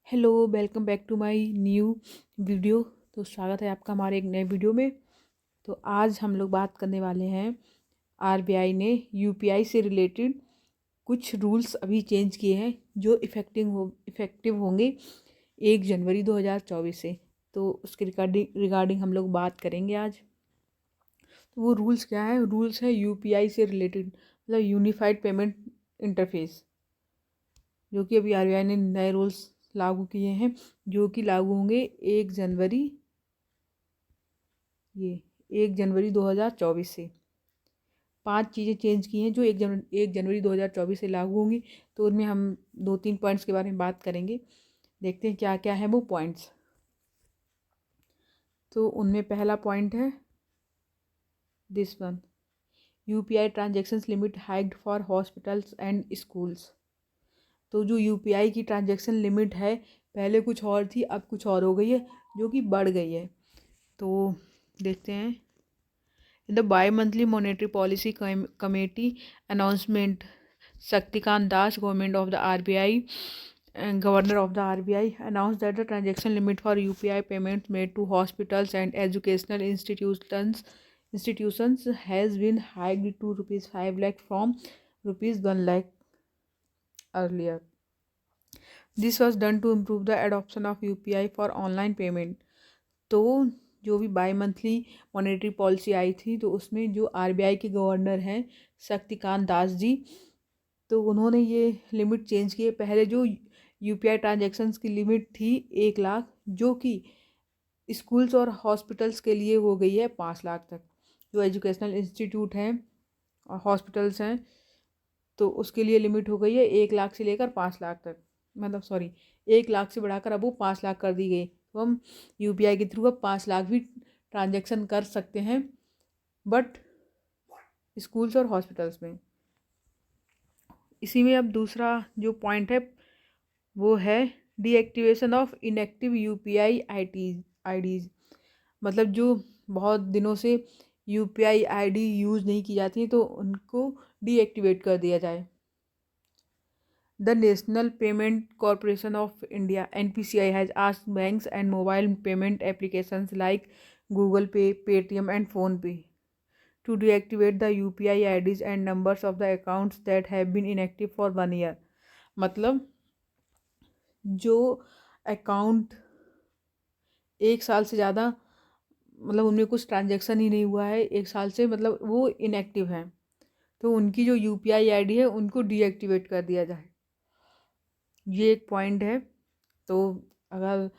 Hello, welcome back to my new video. तो स्वागत है आपका हमारे एक नए वीडियो में। तो आज हम लोग बात करने वाले हैं, आरबीआई ने यूपीआई से रिलेटेड कुछ रूल्स अभी चेंज किए हैं जो इफ़ेक्टिव होंगे 1 जनवरी 2024 से। तो उसके रिगार्डिंग हम लोग बात करेंगे आज। तो वो रूल्स क्या है? रूल्स है यूपीआई से रिलेटेड, मतलब यूनिफाइड पेमेंट इंटरफेस, जो कि अभी आरबीआई ने नए रूल्स लागू किए हैं, जो कि लागू होंगे 1 जनवरी, ये 1 जनवरी 2024 से। 5 चीज़ें चेंज की हैं जो 1 जनवरी 2024 से लागू होंगी। तो उनमें हम 2-3 पॉइंट्स के बारे में बात करेंगे। देखते हैं क्या क्या है वो पॉइंट्स। तो उनमें पहला पॉइंट है this one, UPI transactions limit hiked for hospitals and schools. तो जो यूपीआई की ट्रांजैक्शन लिमिट है, पहले कुछ और थी, अब कुछ और हो गई है, जो कि बढ़ गई है। तो देखते हैं। In the by monthly monetary policy committee announcement, Shaktikanta Das, government of the RBI, governor of the RBI, announced that the transaction limit for UPI payments made to hospitals and educational institutions has been hiked to rupees 5 lakh from rupees 1 lakh earlier. This was done to improve the adoption of UPI for online payment. तो जो भी bi monthly monetary policy आई थी, तो उसमें जो RBI के governor हैं शक्तिकांत दास जी, तो उन्होंने ये लिमिट चेंज की है। पहले जो यूपीआई ट्रांजैक्शंस की लिमिट थी 1 लाख, जो कि स्कूल्स और हॉस्पिटल्स के लिए हो गई है 5 लाख तक। जो एजुकेशनल इंस्टीट्यूट हैं और हॉस्पिटल्स हैं, तो उसके लिए लिमिट हो गई है 1 लाख से लेकर 5 लाख तक, मतलब सॉरी 1 लाख से बढ़ाकर अब वो 5 लाख कर दी गई। तो हम यूपीआई के थ्रू अब 5 लाख भी ट्रांजैक्शन कर सकते हैं, बट स्कूल्स और हॉस्पिटल्स में। इसी में अब दूसरा जो पॉइंट है वो है deactivation of inactive UPI IDs. मतलब जो बहुत दिनों से यूपीआई आईडी यूज़ नहीं की जाती है, तो उनको डीएक्टिवेट कर दिया जाए। The National Payment Corporation of India (NPCI) has asked banks and mobile payment applications like Google Pay, Paytm, and PhonePe to deactivate the UPI IDs and numbers of the accounts that have been inactive for 1 year. मतलब जो account 1 साल से ज़्यादा, मतलब उनमें कुछ transaction ही नहीं हुआ है 1 साल से, मतलब वो इनएक्टिव हैं, तो उनकी जो यूपीआई आईडी है उनको डीएक्टिवेट कर दिया जाए। ये एक पॉइंट है। तो अगर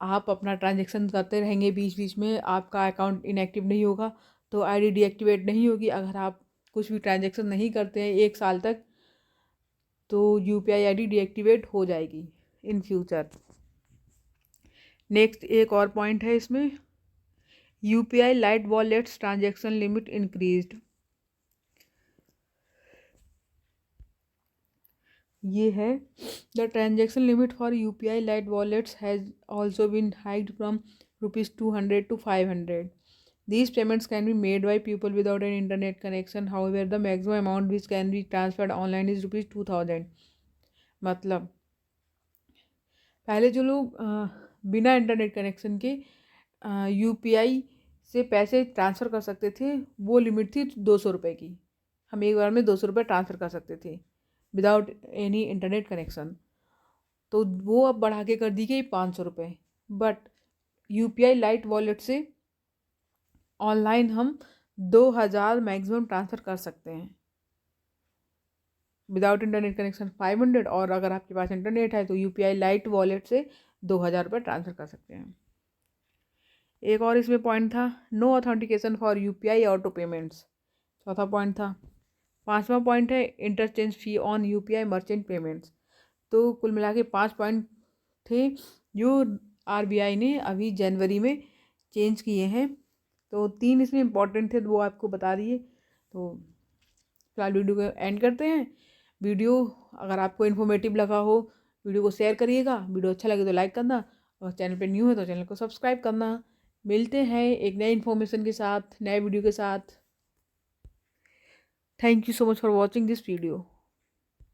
आप अपना ट्रांजैक्शन करते रहेंगे, बीच बीच में आपका अकाउंट इनएक्टिव नहीं होगा, तो आईडी डीएक्टिवेट नहीं होगी। अगर आप कुछ भी ट्रांजैक्शन नहीं करते हैं 1 साल तक, तो यूपीआई आईडी डीएक्टिवेट हो जाएगी इन फ्यूचर। नेक्स्ट एक और पॉइंट है इसमें, UPI lite wallets transaction limit increased. ये है, the transaction limit for UPI lite wallets has also been hiked from ₹200 to 500. These payments can be made by people without an internet connection. However, the maximum amount which can be transferred online is ₹2000. मतलब पहले जो लोग बिना internet connection के UPI से पैसे transfer कर सकते थे, वो लिमिट थी 200 रुपये की। हम एक बार में 200 रुपये ट्रांसफ़र कर सकते थे विदाउट एनी इंटरनेट कनेक्शन। तो वो अब बढ़ा के कर दी गई 500 रुपये। बट यूपीआई लाइट वॉलेट से ऑनलाइन हम 2000 मैक्सिमम ट्रांसफ़र कर सकते हैं, विदाउट इंटरनेट कनेक्शन 500, और अगर आपके पास इंटरनेट है तो यूपीआई लाइट वॉलेट से 2000 रुपये ट्रांसफ़र कर सकते हैं। एक और इसमें पॉइंट था, no authentication for UPI auto payments, चौथा पॉइंट था। पांचवा पॉइंट है interchange fee on UPI merchant payments. तो कुल मिला के 5 पॉइंट थे जो आरबीआई ने अभी जनवरी में चेंज किए हैं। तो 3 इसमें इम्पॉर्टेंट थे, तो वो आपको बता दिए। तो फिलहाल वीडियो को एंड करते हैं। वीडियो अगर आपको इन्फॉर्मेटिव लगा हो, वीडियो को शेयर करिएगा। वीडियो अच्छा लगे तो लाइक करना, और चैनल पे न्यू है तो चैनल को सब्सक्राइब करना। मिलते हैं एक नए इन्फॉर्मेशन के साथ, नए वीडियो के साथ। Thank you so much for watching this video.